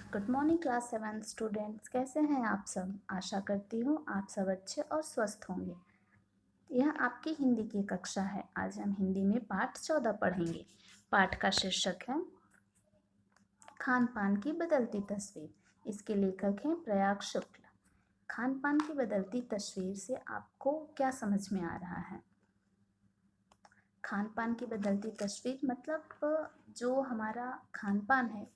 Good morning class 7 students, कैसे हैं आप सब। आशा करती हूँ आप सब अच्छे और स्वस्थ होंगे। यह आपकी हिंदी की कक्षा है। आज हम हिंदी में पाठ 14 पढ़ेंगे। पाठ का शीर्षक है खान पान की बदलती तस्वीर। इसके लेखक हैं प्रयाग शुक्ल। खान पान की बदलती तस्वीर से आपको क्या समझ में आ रहा है। खान पान की बदलती तस्वीर मतलब जो हमारा खान पान है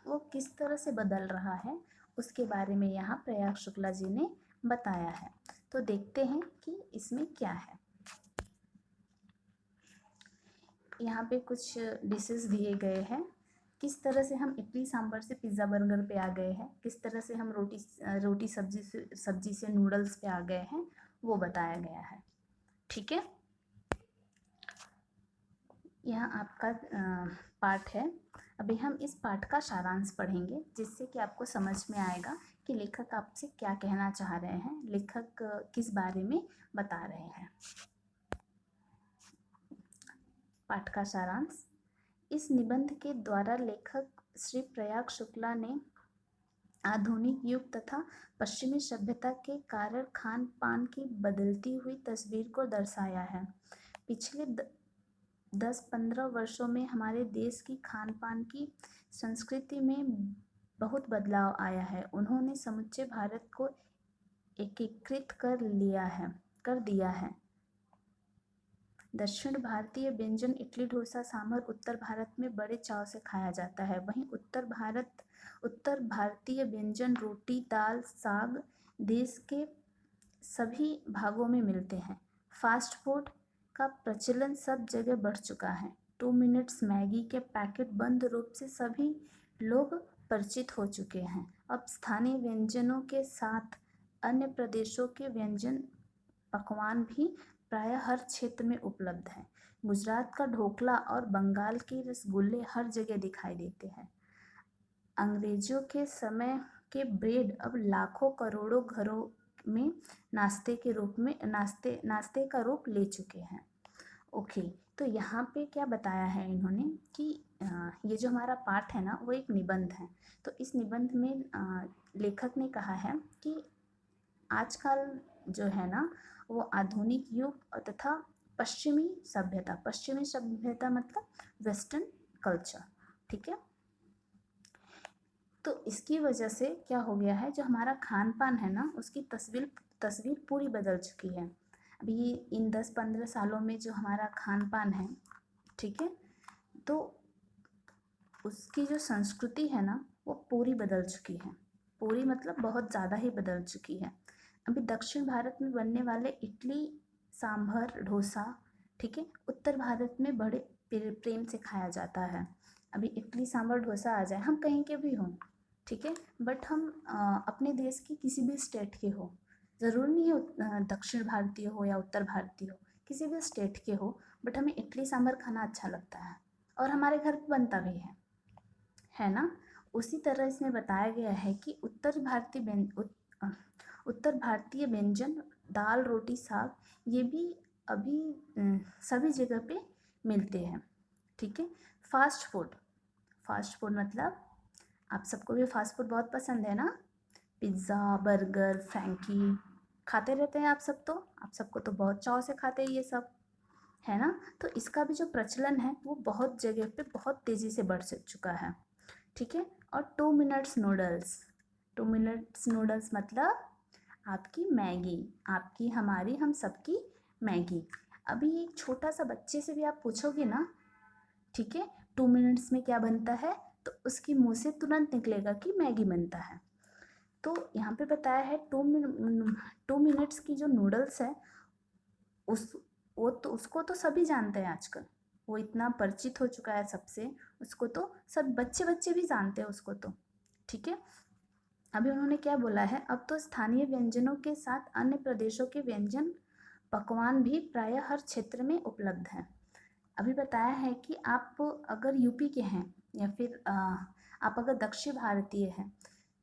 वो किस तरह से बदल रहा है, उसके बारे में यहाँ प्रयाग शुक्ला जी ने बताया है। तो देखते हैं कि इसमें क्या है। यहाँ पे कुछ डिशेस दिए गए हैं। किस तरह से हम इडली सांभर से पिज़्ज़ा बर्गर पे आ गए हैं, किस तरह से हम रोटी सब्जी से नूडल्स पे आ गए हैं, वो बताया गया है। ठीक है, यह आपका पाठ है। अभी हम इस पाठ का सारांश पढ़ेंगे, जिससे कि आपको समझ में आएगा कि लेखक आपसे क्या कहना चाह रहे हैं, लेखक किस बारे में बता रहे हैं। पाठ का सारांश। इस निबंध के द्वारा लेखक श्री प्रयाग शुक्ला ने आधुनिक युग तथा पश्चिमी सभ्यता के कारण खान पान की बदलती हुई तस्वीर को दर्शाया है। पिछले 10-15 वर्षों में हमारे देश की खान पान की संस्कृति में बहुत बदलाव आया है। उन्होंने समूचे भारत को एकीकृत कर दिया है। दक्षिण भारतीय व्यंजन इडली डोसा सांभर उत्तर भारत में बड़े चाव से खाया जाता है। वहीं उत्तर भारतीय व्यंजन रोटी दाल साग देश के सभी भागों में मिलते हैं। फास्ट फूड का प्रचलन सब जगह बढ़ चुका है। 2 मिनट्स मैगी के पैकेट बंद रूप से सभी लोग परिचित हो चुके हैं। अब स्थानीय व्यंजनों के साथ अन्य प्रदेशों के व्यंजन पकवान भी प्रायः हर क्षेत्र में उपलब्ध हैं। गुजरात का ढोकला और बंगाल के रसगुल्ले हर जगह दिखाई देते हैं। अंग्रेजों के समय के ब्रेड अब लाखों करोड़ों घरों में नाश्ते का रूप ले चुके हैं। ओके, तो यहाँ पे क्या बताया है इन्होंने कि ये जो हमारा पाठ है ना, वो एक निबंध है। तो इस निबंध में लेखक ने कहा है कि आजकल जो है ना, वो आधुनिक युग तथा पश्चिमी सभ्यता मतलब वेस्टर्न कल्चर। ठीक है, तो इसकी वजह से क्या हो गया है, जो हमारा खान पान है ना, उसकी तस्वीर पूरी बदल चुकी है। अभी इन 10-15 सालों में जो हमारा खान पान है, ठीक है, तो उसकी जो संस्कृति है ना, वो पूरी बदल चुकी है। पूरी मतलब बहुत ज़्यादा ही बदल चुकी है। अभी दक्षिण भारत में बनने वाले इडली सांभर डोसा, ठीक है, उत्तर भारत में बड़े प्रेम से खाया जाता है। अभी इडली सांभर डोसा आ जाए, हम कहीं के भी हों, ठीक है, बट हम अपने देश की किसी भी स्टेट के हो, ज़रूरी नहीं है दक्षिण भारतीय हो या उत्तर भारतीय हो, किसी भी स्टेट के हो, बट हमें इडली सांभर खाना अच्छा लगता है और हमारे घर पे बनता भी है ना। उसी तरह इसमें बताया गया है कि उत्तर भारतीय व्यंजन दाल रोटी साग ये भी अभी सभी जगह पे मिलते हैं। ठीक है, फास्ट फूड मतलब आप सबको भी फास्ट फूड बहुत पसंद है ना। पिज़्ज़ा बर्गर फ्रैंकी खाते रहते हैं आप सबको तो बहुत चाव से खाते हैं ये सब, है ना। तो इसका भी जो प्रचलन है वो बहुत जगह पे बहुत तेज़ी से बढ़ चुका है। ठीक है, और 2 मिनट्स नूडल्स मतलब आपकी मैगी, आपकी हमारी हम सबकी मैगी। अभी एक छोटा सा बच्चे से भी आप पूछोगे ना, ठीक है, 2 मिनट्स में क्या बनता है, तो उसकी मुंह से तुरंत निकलेगा कि मैगी बनता है। तो यहाँ पे बताया है 2 मिनट्स की जो नूडल्स है उसको तो सभी जानते हैं आजकल, वो इतना परिचित हो चुका है सबसे, उसको तो सब बच्चे भी जानते हैं उसको तो। ठीक है, अभी उन्होंने क्या बोला है, अब तो स्थानीय व्यंजनों के साथ अन्य प्रदेशों के व्यंजन पकवान भी प्रायः हर क्षेत्र में उपलब्ध हैं। अभी बताया है कि आप अगर यूपी के हैं या फिर आप अगर दक्षिण भारतीय हैं,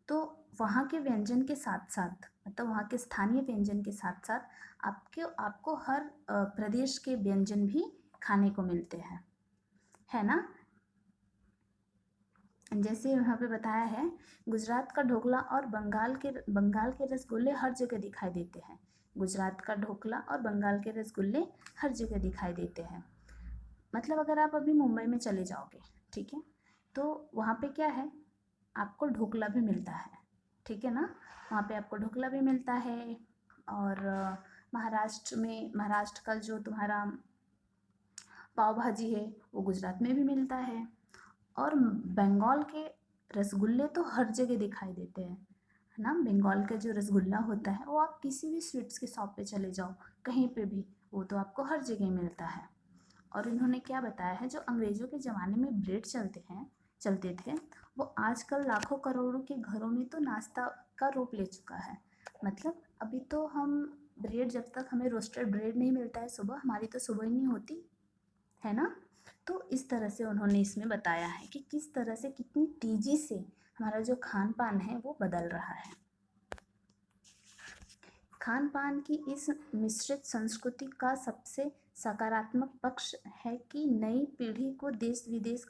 तो वहाँ के व्यंजन के साथ साथ मतलब वहाँ के स्थानीय व्यंजन के साथ साथ आपको हर प्रदेश के व्यंजन भी खाने को मिलते हैं, है ना। जैसे यहाँ पे बताया है, गुजरात का ढोकला और बंगाल के रसगुल्ले हर जगह दिखाई देते हैं। गुजरात का ढोकला और बंगाल के रसगुल्ले हर जगह दिखाई देते हैं। मतलब अगर आप अभी मुंबई में चले जाओगे, ठीक है, तो वहाँ पे क्या है, आपको ढोकला भी मिलता है, ठीक है ना, वहाँ पे आपको ढोकला भी मिलता है। और महाराष्ट्र का जो तुम्हारा पाव भाजी है वो गुजरात में भी मिलता है। और बंगाल के रसगुल्ले तो हर जगह दिखाई देते हैं, है ना। बंगाल का जो रसगुल्ला होता है वो आप किसी भी स्वीट्स के शॉप पे चले जाओ, कहीं पे भी, वो तो आपको हर जगह मिलता है। और इन्होंने क्या बताया है, जो अंग्रेज़ों के ज़माने में ब्रेड चलते थे, वो आजकल लाखों करोड़ों के घरों में तो नाश्ता का रूप ले चुका है। मतलब अभी तो हम ब्रेड, जब तक हमें रोस्टेड ब्रेड नहीं मिलता है सुबह, हमारी तो सुबह ही नहीं होती, है ना। तो इस तरह से उन्होंने इसमें बताया है कि किस तरह से, कितनी तेज़ी से हमारा जो खान पान है वो बदल रहा है। खान पान की इस मिश्रित संस्कृति का सबसे सकारात्मक पक्ष है कि नई पीढ़ी को देश विदेश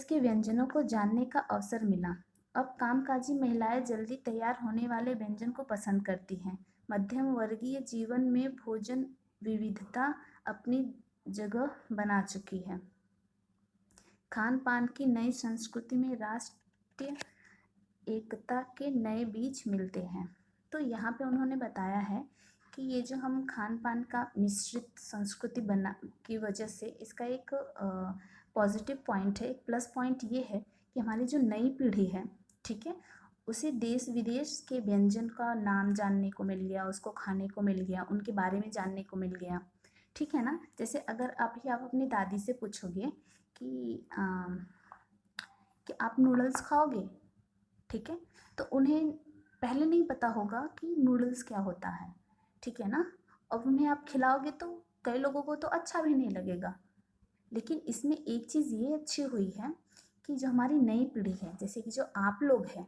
के व्यंजनों को जानने का अवसर मिला। अब कामकाजी महिलाएं जल्दी तैयार होने वाले व्यंजन को पसंद करती हैं। मध्यम वर्गीय जीवन में भोजन विविधता अपनी जगह बना चुकी है। खान पान की नई संस्कृति में राष्ट्रीय एकता के नए बीज मिलते हैं। तो यहाँ पे उन्होंने बताया है कि ये जो हम खान पान का मिश्रित संस्कृति बना की वजह से, इसका एक पॉजिटिव पॉइंट है, एक प्लस पॉइंट ये है कि हमारी जो नई पीढ़ी है, ठीक है, उसे देश विदेश के व्यंजन का नाम जानने को मिल गया, उसको खाने को मिल गया, उनके बारे में जानने को मिल गया, ठीक है ना। जैसे अगर आप अपनी दादी से पूछोगे कि आप नूडल्स खाओगे, ठीक है, तो उन्हें पहले नहीं पता होगा कि नूडल्स क्या होता है, ठीक है ना। अब उन्हें आप खिलाओगे तो कई लोगों को तो अच्छा भी नहीं लगेगा। लेकिन इसमें एक चीज़ ये अच्छी हुई है कि जो हमारी नई पीढ़ी है, जैसे कि जो आप लोग हैं,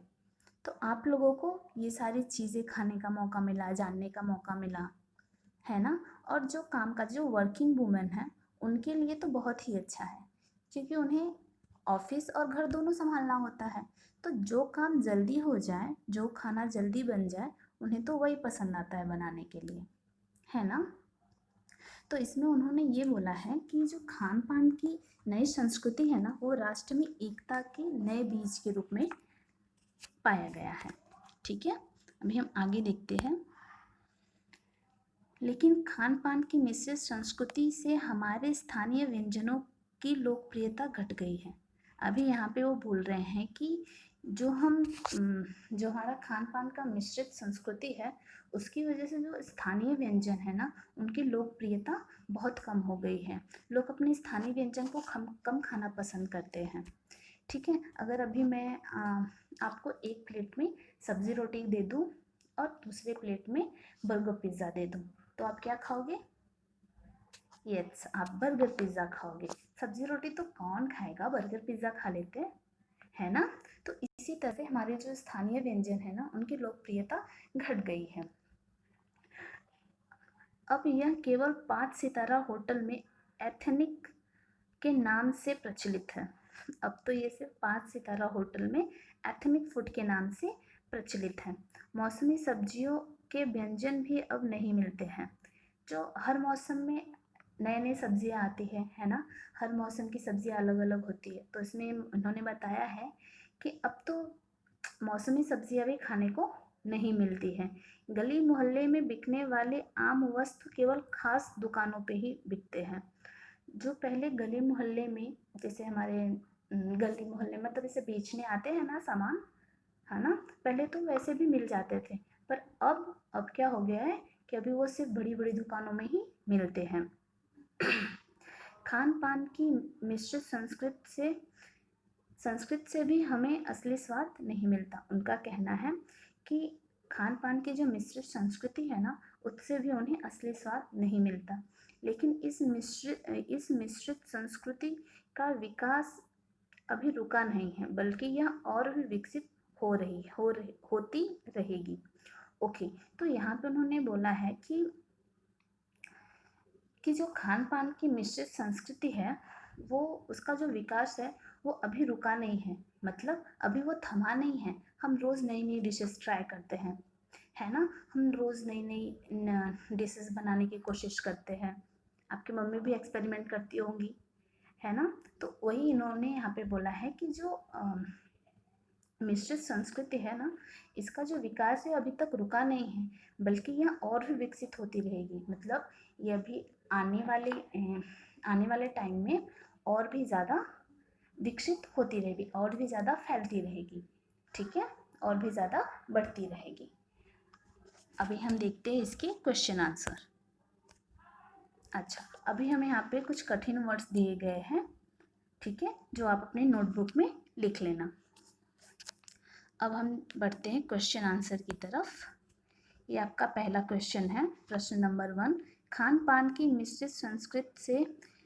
तो आप लोगों को ये सारी चीज़ें खाने का मौका मिला, जानने का मौका मिला, है ना। और जो काम का जो वर्किंग वूमेन है, उनके लिए तो बहुत ही अच्छा है, क्योंकि उन्हें ऑफिस और घर दोनों संभालना होता है। तो जो काम जल्दी हो जाए, जो खाना जल्दी बन जाए, उन्हें तो वही पसंद आता है बनाने के लिए, है ना। तो इसमें उन्होंने ये बोला है कि जो खान पान की नई संस्कृति है ना, वो राष्ट्र में एकता के नए बीज के रूप में पाया गया है, ठीक है। अभी हम आगे देखते हैं। लेकिन खान पान की मिश्रित संस्कृति से हमारे स्थानीय व्यंजनों की लोकप्रियता घट गई है। अभी यहाँ पे वो बोल रहे हैं कि जो हमारा खान पान का मिश्रित संस्कृति है, उसकी वजह से जो स्थानीय व्यंजन है ना, उनकी लोकप्रियता बहुत कम हो गई है। लोग अपने स्थानीय व्यंजन को कम खाना पसंद करते हैं, ठीक है। अगर अभी मैं आपको एक प्लेट में सब्ज़ी रोटी दे दूँ और दूसरे प्लेट में बर्गर पिज़्ज़ा दे दूँ, तो आप क्या खाओगे? यस, आप बर्गर पिज़्ज़ा खाओगे। सब्ज़ी रोटी तो कौन खाएगा, बर्गर पिज़्ज़ा खा लेते हैं, है ना। तो इसी तरह से हमारे जो स्थानीय व्यंजन है ना, उनकी लोकप्रियता घट गई है। अब यह केवल 5 सितारा होटल में एथनिक के नाम से प्रचलित है। अब तो ये सिर्फ 5 सितारा होटल में एथनिक फूड के नाम से प्रचलित है। मौसमी सब्जियों के व्यंजन भी अब नहीं मिलते हैं। जो हर मौसम में नए नए सब्जियां आती है ना, हर मौसम की सब्जियां अलग अलग होती है। तो इसमें उन्होंने बताया है कि अब तो मौसमी सब्जियां भी खाने को नहीं मिलती हैं। गली मोहल्ले में बिकने वाले आम वस्तु केवल खास दुकानों पे ही बिकते हैं। जो पहले गली मोहल्ले में, जैसे हमारे गली मोहल्ले में मतलब इसे बेचने आते हैं ना सामान, है ना, पहले तो वैसे भी मिल जाते थे। पर अब क्या हो गया है कि अभी वो सिर्फ बड़ी बड़ी दुकानों में ही मिलते हैं। खान पान की मिश्रित संस्कृत से भी हमें असली स्वाद नहीं मिलता। उनका कहना है कि खान पान की जो मिश्रित संस्कृति है ना, उससे भी उन्हें असली स्वाद नहीं मिलता। लेकिन इस मिश्रित संस्कृति का विकास अभी रुका नहीं है, बल्कि यह और भी विकसित होती रहेगी। ओके, तो यहाँ पे उन्होंने बोला है कि जो खान पान की मिश्रित संस्कृति है, वो उसका जो विकास है वो अभी रुका नहीं है, मतलब अभी वो थमा नहीं है। हम रोज़ नई नई डिशेस ट्राई करते हैं, है ना। हम रोज़ नई नई डिशेस बनाने की कोशिश करते हैं। आपकी मम्मी भी एक्सपेरिमेंट करती होंगी, है ना। तो वही इन्होंने यहाँ पे बोला है कि जो मिश्रित संस्कृति है ना, इसका जो विकास है अभी तक रुका नहीं है, बल्कि यह और भी विकसित होती रहेगी। मतलब ये अभी आने वाले टाइम में और भी ज़्यादा विकसित होती रहेगी, और भी ज़्यादा फैलती रहेगी, ठीक है, और भी ज़्यादा बढ़ती रहेगी। अभी हम देखते हैं इसके क्वेश्चन आंसर। अच्छा, अभी हमें यहाँ पे कुछ कठिन वर्ड्स दिए गए हैं, ठीक है, जो आप अपने नोटबुक में लिख लेना। अब हम बढ़ते हैं क्वेश्चन आंसर की तरफ। ये आपका पहला क्वेश्चन है, प्रश्न नंबर 1। खान पान की मिश्रित संस्कृति से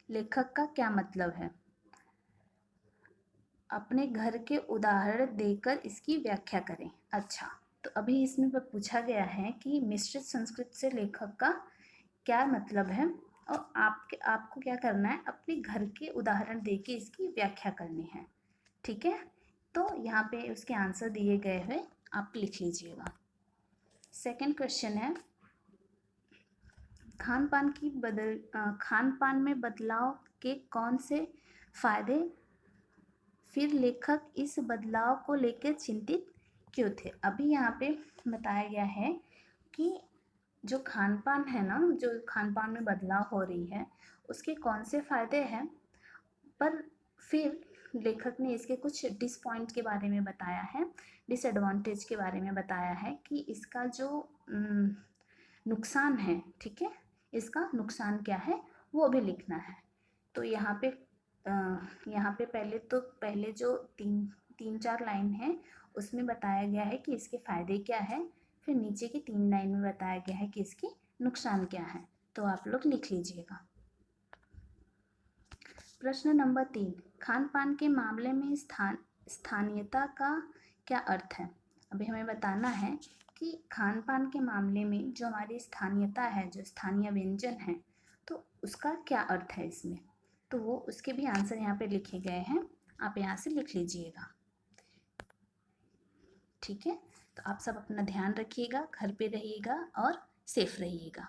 लेखक का क्या मतलब है? अपने घर के उदाहरण देकर इसकी व्याख्या करें। अच्छा, तो अभी इसमें पूछा गया है कि मिश्रित संस्कृति से लेखक का क्या मतलब है, और आपको क्या करना है, अपने घर के उदाहरण देके इसकी व्याख्या करनी है, ठीक है। तो यहाँ पे उसके आंसर दिए गए हैं, आप लिख लीजिएगा। सेकंड क्वेश्चन है, खान पान में बदलाव के कौन से फायदे, फिर लेखक इस बदलाव को लेकर चिंतित क्यों थे? अभी यहाँ पे बताया गया है कि जो खान पान है ना, जो खान पान में बदलाव हो रही है, उसके कौन से फायदे हैं, पर फिर लेखक ने इसके कुछ डिसपॉइंट के बारे में बताया है, डिसएडवांटेज के बारे में बताया है कि इसका जो नुकसान है, ठीक है, इसका नुकसान क्या है वो भी लिखना है। तो यहाँ पे पहले जो तीन चार लाइन है उसमें बताया गया है कि इसके फ़ायदे क्या है, फिर नीचे की 3 लाइन में बताया गया है कि इसके नुकसान क्या है। तो आप लोग लिख लीजिएगा। प्रश्न नंबर 3, खान पान के मामले में स्थानीयता का क्या अर्थ है? अभी हमें बताना है कि खान पान के मामले में जो हमारी स्थानीयता है, जो स्थानीय व्यंजन है, तो उसका क्या अर्थ है इसमें। तो वो उसके भी आंसर यहाँ पे लिखे गए हैं, आप यहाँ से लिख लीजिएगा, ठीक है। तो आप सब अपना ध्यान रखिएगा, घर पे रहिएगा और सेफ रहिएगा।